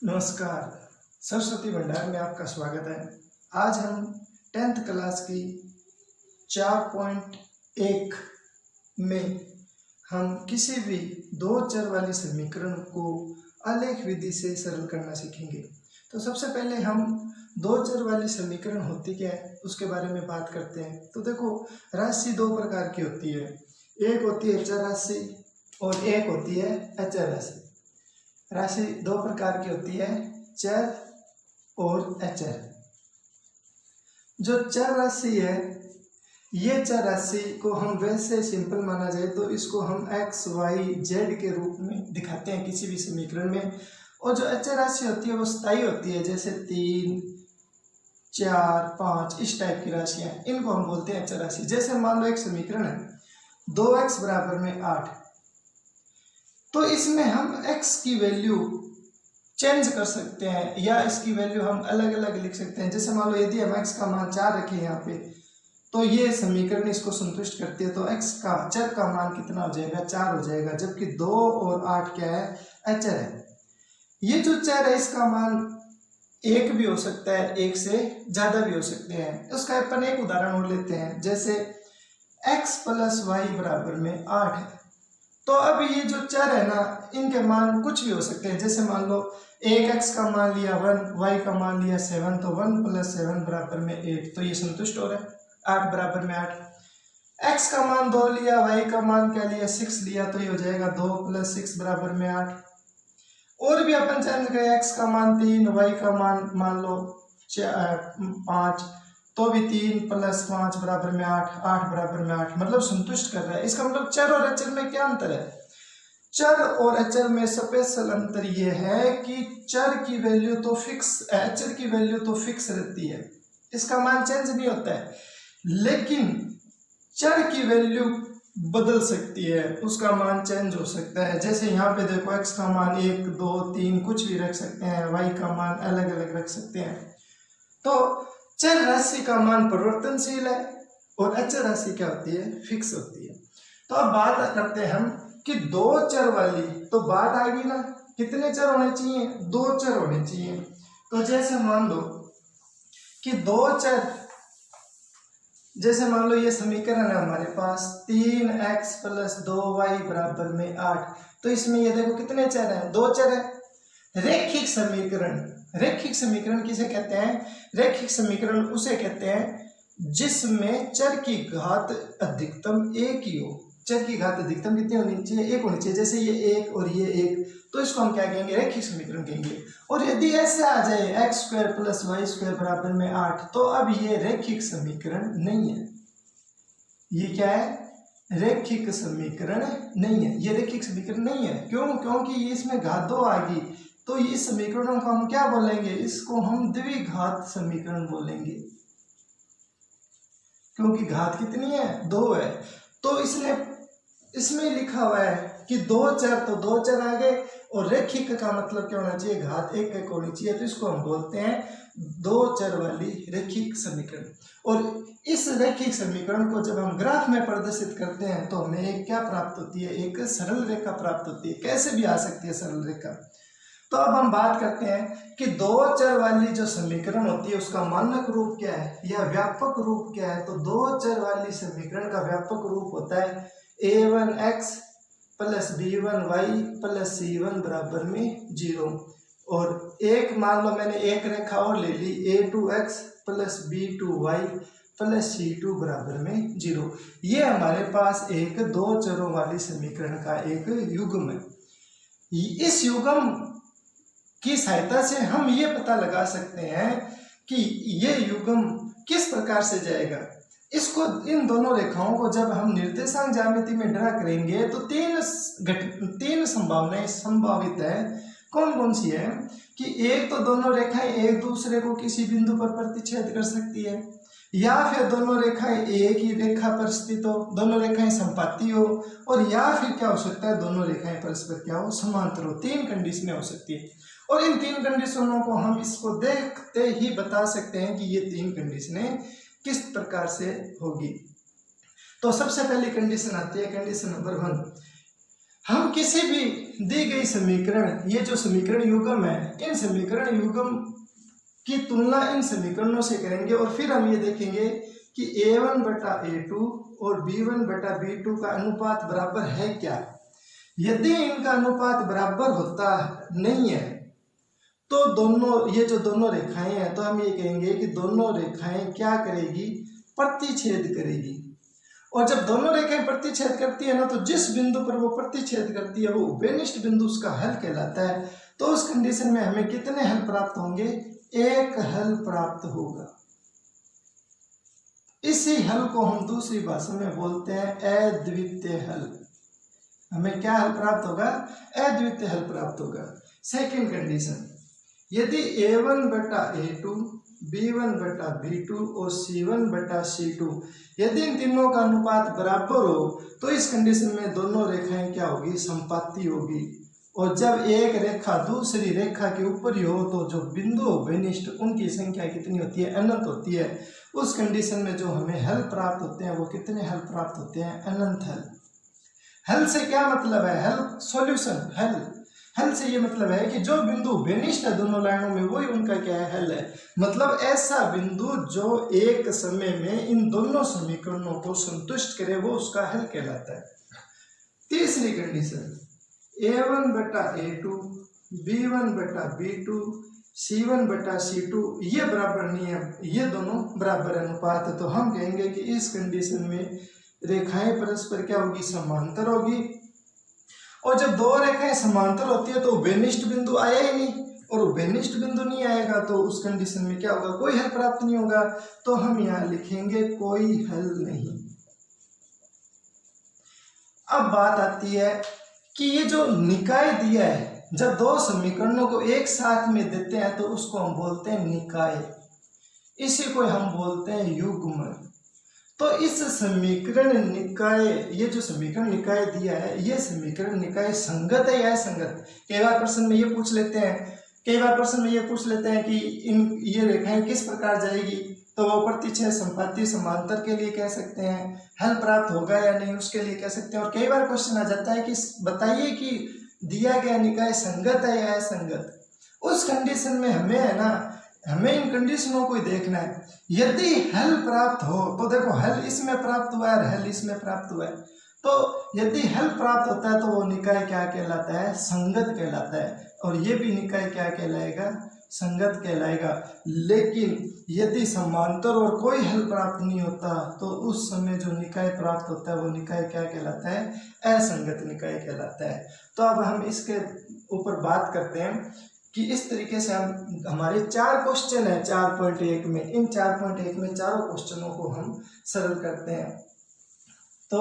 नमस्कार। सरस्वती भंडार में आपका स्वागत है। आज हम 10th क्लास की 4.1 में हम किसी भी दो चर वाली समीकरण को आलेख विधि से सरल करना सीखेंगे। तो सबसे पहले हम दो चर वाली समीकरण होती क्या है उसके बारे में बात करते हैं। तो देखो, राशि दो प्रकार की होती है, एक होती है चर राशि और एक होती है अचर राशि। राशि दो प्रकार की होती है, चर और अचर। जो चर राशि है, ये चर राशि को हम वैसे सिंपल माना जाए तो इसको हम x, y, z के रूप में दिखाते हैं किसी भी समीकरण में। और जो अचर राशि होती है वो स्थायी होती है, जैसे 3, 4, 5 इस टाइप की राशियां, इनको हम बोलते हैं अचर राशि। जैसे मान लो एक समीकरण है 2x बराबर में 8, तो इसमें हम x की वैल्यू चेंज कर सकते हैं या इसकी वैल्यू हम अलग अलग लिख सकते हैं। जैसे मान लो यदि हम x का मान 4 रखें यहाँ पे, तो ये समीकरण इसको संतुष्ट करती है, तो x का चर का मान कितना हो जाएगा, 4 हो जाएगा। जबकि 2 और 8 क्या है, अचर है। ये जो चर है इसका मान 1 भी हो सकता है, 1 से ज्यादा भी हो सकते हैं। उसका अपन एक उदाहरण और लेते हैं, जैसे x + y बराबर में 8 है। तो अब ये जो चर है ना, इनके मान कुछ भी हो सकते हैं। जैसे मान लो एक x का मान लिया 1, y का मान लिया 7, तो 1 + 7 बराबर में 8, तो ये संतुष्ट हो रहा है। 8 बराबर में 8। x का मान 2 लिया, y का मान क्या लिया, 6 लिया, तो ये हो जाएगा 2 + 6 बराबर में 8। और भी अपन चेंज करें, x का मान 3, y का मान लो 5, तो भी 3 + 5 बराबर में 8, 8 बराबर में 8, मतलब संतुष्ट कर रहा है। इसका मतलब चर और अचर में क्या अंतर है? चर और अचर में स्पेशल अंतर यह है कि चर की वैल्यू तो फिक्स, अचर की वैल्यू तो फिक्स रहती है, इसका मान चेंज नहीं होता है। लेकिन चर की वैल्यू बदल सकती है, उसका मान चेंज हो सकता है। जैसे यहाँ पे देखो, x का मान 1, 2, 3 कुछ भी रख सकते हैं, y का मान अलग अलग रख सकते हैं। तो चर राशि का मान परिवर्तनशील है और अचर राशि क्या होती है, फिक्स होती है। तो अब बात करते हैं हम कि दो चर वाली, तो बात आ गई ना, कितने चर होने चाहिए, 2 चर होने चाहिए। तो जैसे मान लो कि दो चर, जैसे मान लो ये समीकरण है हमारे पास 3x + 2y बराबर में 8, तो इसमें ये देखो कितने चर हैं, 2 चर है। रैखिक समीकरण, रैखिक समीकरण किसे कहते हैं? रैखिक समीकरण उसे कहते हैं जिसमें चर की घात अधिकतम एक ही हो। चर की घात अधिकतम कितनी होनी चाहिए, 1 होनी चाहिए। जैसे ये 1 और ये 1, तो इसको हम क्या कहेंगे, रैखिक समीकरण कहेंगे। और यदि ऐसे आ जाए x² + y² बराबर में 8, तो अब ये रैखिक समीकरण नहीं है। ये क्या है, रैखिक समीकरण नहीं है, ये रैखिक समीकरण नहीं है। क्यों? क्योंकि इसमें घात 2 आ गई, तो इस समीकरणों को हम क्या बोलेंगे, इसको हम द्विघात समीकरण बोलेंगे, क्योंकि घात कितनी है, 2 है। तो इसमें लिखा हुआ है कि 2 चर, तो 2 चर आ गए, और रैखिक का मतलब क्या होना चाहिए, घात 1 होनी चाहिए। तो इसको हम बोलते हैं 2 चर वाली रैखिक समीकरण। और इस रैखिक समीकरण को जब हम ग्राफ में प्रदर्शित करते हैं तो हमें एक क्या प्राप्त होती है, एक सरल रेखा प्राप्त होती है। कैसे भी आ सकती है सरल रेखा। तो अब हम बात करते हैं कि 2 चर वाली जो समीकरण होती है उसका मानक रूप क्या है या व्यापक रूप क्या है। तो 2 चर वाली समीकरण का व्यापक रूप होता है a1x + b1y + c1 बराबर में 0। और एक मान लो मैंने एक रेखा और ले ली, a2x + b2y + c2 बराबर में 0। ये हमारे पास एक 2 चरों वाली समीकरण का एक युग्म है। इस युग्म की सहायता से हम ये पता लगा सकते हैं कि ये युग्म किस प्रकार से जाएगा। इसको, इन दोनों रेखाओं को जब हम निर्देशांक ज्यामिति में ड्रा करेंगे तो 3 संभावनाएं संभावित है। कौन कौन सी है कि एक तो दोनों रेखाएं एक दूसरे को किसी बिंदु पर प्रतिच्छेद कर सकती है, या फिर दोनों रेखाएं एक ही रेखा पर स्थित हो, दोनों रेखाएं संपाती हो, और या फिर क्या हो सकता है, दोनों रेखाएं परस्पर क्या हो, समांतर हो। 3 कंडीशनें हो सकती है। और इन 3 कंडीशनों को हम इसको देखते ही बता सकते हैं कि ये 3 कंडीशनें किस प्रकार से होगी। तो सबसे पहली कंडीशन आती है, कंडीशन नंबर 1, हम किसी भी दी गई समीकरण, ये जो समीकरण युग्म है, इन समीकरण युग्म की तुलना इन समीकरणों से करेंगे और फिर हम ये देखेंगे कि a1 बटा a2 और b1 बटा b2 का अनुपात बराबर है क्या। यदि इनका अनुपात बराबर होता नहीं है तो दोनों, ये जो दोनों रेखाएं हैं, तो हम ये कहेंगे कि दोनों रेखाएं क्या करेगी, प्रतिच्छेद करेगी। और जब दोनों रेखाएं प्रतिच्छेद करती है ना, तो जिस बिंदु पर वो प्रतिच्छेद करती है वो उभयनिष्ठ बिंदु उसका हल कहलाता है। तो उस कंडीशन में हमें कितने हल प्राप्त होंगे, एक हल प्राप्त होगा। इसी हल को हम दूसरी भाषा में बोलते हैं अद्वितीय हल। हमें क्या हल प्राप्त होगा, अद्वितीय हल प्राप्त होगा। सेकंड कंडीशन, यदि a1 बटा a2, b1 बटा b2 और c1 बटा c2, यदि इन तीनों का अनुपात बराबर हो तो इस कंडीशन में दोनों रेखाएं क्या होगी, संपाती होगी। और जब एक रेखा दूसरी रेखा के ऊपर ही हो तो जो बिंदु उभयनिष्ठ उनकी संख्या कितनी होती है, अनंत होती है। उस कंडीशन में जो हमें हल प्राप्त होते हैं वो कितने हल प्राप्त होते हैं, अनंत हल। हल से क्या मतलब है, हल सॉल्यूशन, हल से ये मतलब है कि जो बिंदु उभयनिष्ठ है दोनों लाइनों में वही उनका क्या है, हल है। मतलब ऐसा बिंदु जो एक समय में इन दोनों समीकरणों को संतुष्ट करे वो उसका हल कहलाता है। तीसरी कंडीशन, a1 बटा a2, b1 बटा b2, c1 बटा c2 ये बराबर नहीं है, ये दोनों बराबर अनुपात है। तो हम कहेंगे कि इस कंडीशन में रेखाएं परस्पर क्या होगी, समांतर होगी। और जब दो रेखाएं समांतर होती है तो उभयनिष्ठ बिंदु आया ही नहीं, और उभयनिष्ठ बिंदु नहीं आएगा तो उस कंडीशन में क्या होगा, कोई हल प्राप्त नहीं होगा। तो हम यहाँ लिखेंगे कोई हल नहीं। अब बात आती है कि ये जो निकाय दिया है, जब दो समीकरणों को एक साथ में देते हैं तो उसको हम बोलते हैं निकाय, इसी को हम बोलते हैं युग्म। तो इस समीकरण निकाय, ये जो समीकरण निकाय दिया है, ये समीकरण निकाय संगत है या असंगत। कई बार प्रश्न में ये पूछ लेते हैं कि इन ये रेखाएं किस प्रकार जाएगी, तो वो प्रतिच्छेद, संपाती, समांतर के लिए कह सकते हैं, हल प्राप्त होगा या नहीं उसके लिए कह सकते हैं। और कई बार क्वेश्चन आ जाता है कि बताइए कि दिया गया निकाय संगत है या असंगत। उस कंडीशन में हमें है ना, हमें इन कंडीशनों को ही देखना है। यदि हल प्राप्त हो तो देखो, हल इसमें प्राप्त हुआ है और हल इसमें प्राप्त हुआ है, तो यदि हल प्राप्त होता है तो वो निकाय क्या कहलाता है, संगत कहलाता है। और ये भी निकाय क्या कहलाएगा, संगत कहलाएगा। लेकिन यदि समांतर और कोई हल प्राप्त नहीं होता तो उस समय जो निकाय प्राप्त होता है वो निकाय क्या कहलाता है, असंगत निकाय कहलाता है। तो अब हम इसके ऊपर बात करते हैं कि इस तरीके से हम, हमारे 4 क्वेश्चन है 4.1 में, इन 4.1 में चारों क्वेश्चनों को हम सरल करते हैं। तो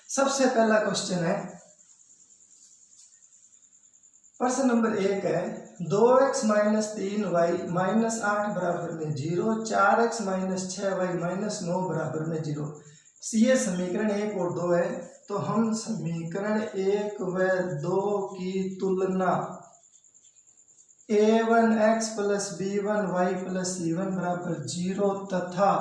सबसे पहला क्वेश्चन है, प्रश्न नंबर 1 है 2x माइनस 3y माइनस 8 बराबर में 0, 4x माइनस 6y माइनस 9 बराबर में 0। ये समीकरण 1 और 2 है। तो हम समीकरण 1 व 2 की तुलना a1x plus b1y plus c1 बराबर 0 तथा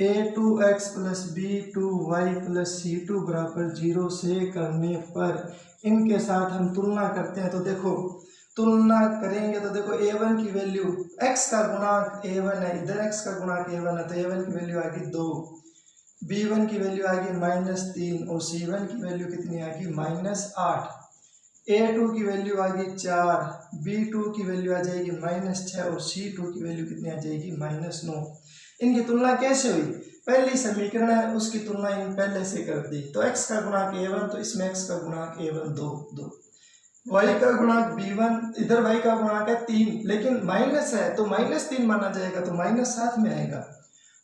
a2x plus b2y plus c2 बराबर 0 से करने पर इनके साथ हम तुलना करते हैं। तो देखो, तुलना करेंगे तो देखो a1 की वैल्यू, x का गुणांक a1 है, इधर x का गुणांक a1 है, तो a1 की वैल्यू आ गई 2, b1 की वैल्यू आ गई -3 और c1 की वैल्यू कितनी आ गई -8, a2 की वैल्यू आ गई 4, b2 की वैल्यू आ जाएगी -6 और c2 की वैल्यू कितनी आ जाएगी -9। इनकी तुलना कैसे हुई, पहली समीकरण है उसकी तुलना इन पहले से कर दी। तो x का गुणांक a1, तो इसमें x का गुणांक a1 2, y का गुणांक b1, इधर y का गुणांक है 3, लेकिन माइनस है तो -3 माना जाएगा, तो -7 में आएगा।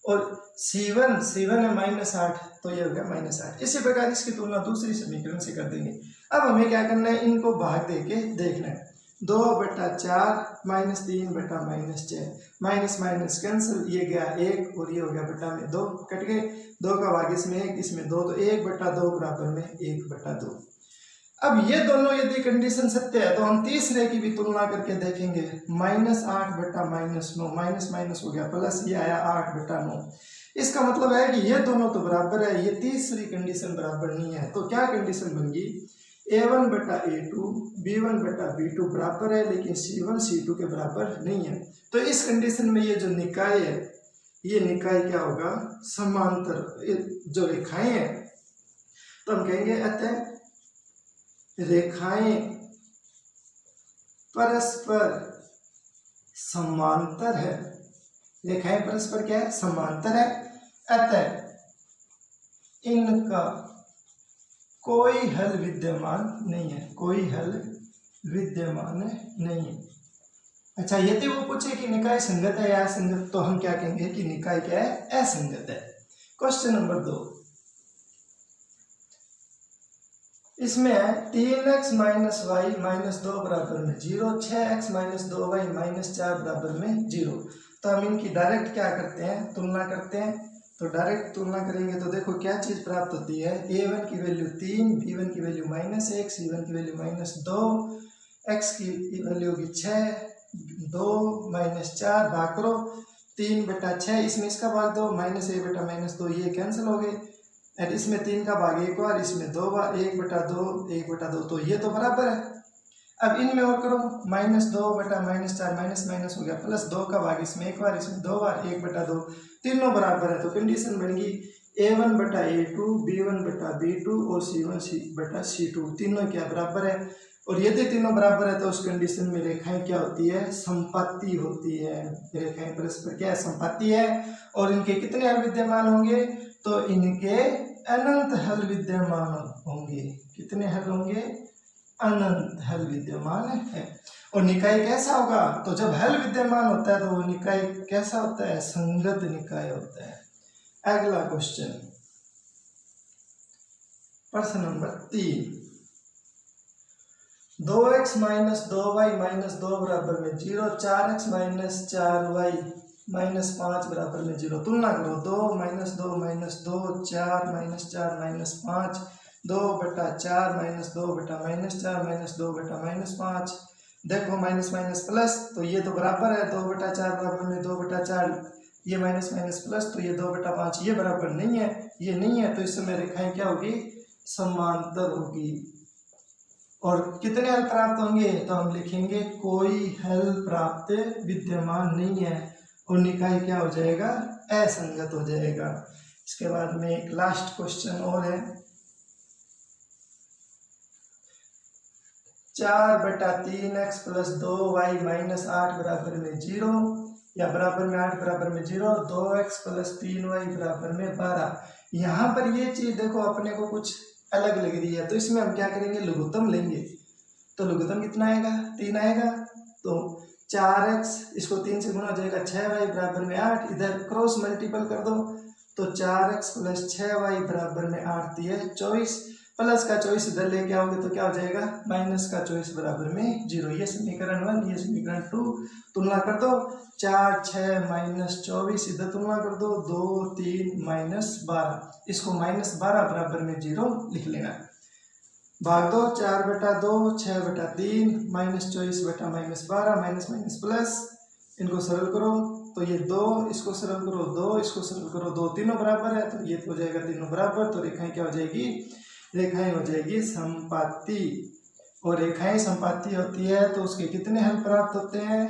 और c1 है -8, तो ये हो गया -8। इसी प्रकार इसकी तुलना दूसरी समीकरण से कर देंगे। अब हमें क्या करना है, इनको भाग देके देखना है। 2/4 -3 बटा -6, माइनस माइनस कैंसिल, ये गया 1 और ये हो गया बटा में 2, कट गए। 2 का भाग इसमें 1, इसमें 2, तो 1/2 बराबर में 1/2। अब ये दोनों यदि कंडीशन सत्य है तो हम तीसरे की भी तुलना करके देखेंगे। -8 बटा -9, माइनस माइनस हो गया प्लस, ये आया 8/9। इसका मतलब है कि ये दोनों तो बराबर है, ये तीसरी कंडीशन बराबर नहीं है। तो क्या कंडीशन बन गई, A1 बटा A2 B1 बटा B2 बराबर है, लेकिन C1 C2 के बराबर नहीं है। तो इस कंडीशन में ये जो निकाय है, ये निकाय क्या होगा, समांतर जो रेखाएं हैं, तो हम कहेंगे अतः रेखाएं परस्पर समांतर है। रेखाएं परस्पर क्या है, समांतर है। अतः इनका कोई हल विद्यमान नहीं है, कोई हल विद्यमान नहीं है। अच्छा, यदि वो पूछे कि निकाय संगत है या असंगत, तो हम क्या कहेंगे कि निकाय क्या है, असंगत है। क्वेश्चन नंबर 2, इसमें है 3x माइनस वाई माइनस 2 बराबर में 0, 6x माइनस 2y माइनस 4 बराबर में 0। तो हम इनकी डायरेक्ट क्या करते हैं, तुलना करते हैं। तो डायरेक्ट तुलना करेंगे तो देखो क्या चीज़ प्राप्त होती है, a1 की वैल्यू 3, b1 की वैल्यू -1, c1 की वैल्यू -2, x की वैल्यू होगी 6, 2 -4 भाग करो 3 बटा 6, इसमें इसका भाग दो, -1 बटा -2 ये कैंसिल हो गए, और इसमें 3 का भाग एक बार, इसमें 2 बार, 1 बटा 2 1 बटा 2, तो ये तो बराबर है। अब इनमें और करो, -2 बटा -4 माइनस माइनस हो गया, +2 का भाग इसमें एक बार, इसमें 2 बार, 1 बटा 2, तीनों बराबर है। तो कंडीशन बन गई A1 बटा A2 B1 बटा B2 और C1 बटा C2, तीनों क्या बराबर है। और यदि तीनों बराबर है तो उस कंडीशन में रेखाएं क्या होती है, संपाती होती है। रेखाएं परस्पर क्या है, संपाती है। और इनके कितने हल विद्यमान होंगे, तो इनके अनंत हल विद्यमान होंगे। कितने हल होंगे, अनंत हल विद्यमान है। और निकाय कैसा होगा, तो जब हल विद्यमान होता है तो वो निकाय कैसा होता है, संगत निकाय होता है। अगला क्वेश्चन, प्रश्न number 3, 2x minus 2y minus 2 बराबर में 0, 4x माइनस 4y माइनस 5 बराबर में 0। तुलना करो, 2 माइनस 2 माइनस 2, 4 माइनस 4 माइनस 5, 2 बटा 4 माइनस 2 बटा -4 माइनस 2 बटा -5। देखो माइनस माइनस प्लस, तो ये तो बराबर है, 2 बटा 4 बराबर में 2 बटा 4, ये माइनस माइनस प्लस, तो ये 2 बटा 5, ये बराबर नहीं है, ये नहीं है। तो इस समय रेखाएं क्या होगी, समांतर होगी। और कितने हल प्राप्त होंगे, तो हम लिखेंगे कोई हल प्राप्त विद्यमान नहीं है, और निकाय क्या हो जाएगा, असंगत हो जाएगा। इसके बाद में एक लास्ट क्वेश्चन और है, 4 बटा 3x प्लस 2y माइनस 8 बराबर में 0, या बराबर में 8 बराबर में 0, 2x प्लस 3y बराबर में 12। यहाँ पर ये चीज़ देखो अपने को कुछ अलग लग रही है, तो इसमें हम क्या करेंगे, लघुत्तम लेंगे। तो लघुत्तम कितना आएगा, 3 आएगा। तो 4x, इसको 3 से गुना हो जाएगा, 6y बराबर में 8, इधर क्रॉस मल्टीपल कर दो, तो 4x प्लस 6y बराबर में 8 दिए 24, प्लस का 24 इधर लेके आओगे तो क्या हो जाएगा, माइनस का 24 बराबर में 0। ये समीकरण 1, ये समीकरण 2, तुलना कर दो, 4 6 माइनस 24, इधर तुलना कर दो, 2 3 माइनस 12, इसको -12 बराबर में 0 लिख लेना। भाग दो, 4 बटा 2 6 बटा 3 माइनस 24 बटा -12, माइनस माइनस प्लस, इनको सरल करो, तो ये 2, इसको सरल करो, 2, इसको सरल करो, 2 तीनों बराबर है, तो ये हो जाएगा तीनों बराबर। तो रेखाएं क्या हो जाएगी, रेखाएं हो जाएगी संपाती। और रेखाएं संपाती होती है तो उसके कितने हल प्राप्त होते हैं,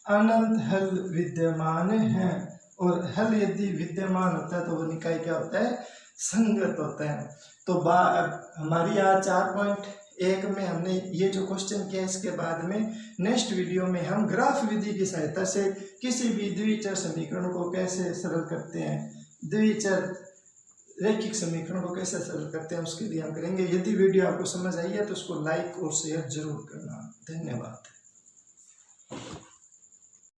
अनंत हल विद्यमान हैं। और हल यदि विद्यमान होता है तो वो निकाय क्या होता है, संगत होता है। तो हमारी आज 4.1 में हमने ये जो क्वेश्चन किया, इसके बाद में नेक्स्ट वीडियो में हम ग्राफ विधि की सहायता से किसी भी द्विचर समीकरण को कैसे सरल करते हैं, द्विचर रैखिक समीकरण को कैसे सरल करते हैं, उसके लिए हम करेंगे। यदि वीडियो आपको समझ आई है तो उसको लाइक और शेयर जरूर करना। धन्यवाद।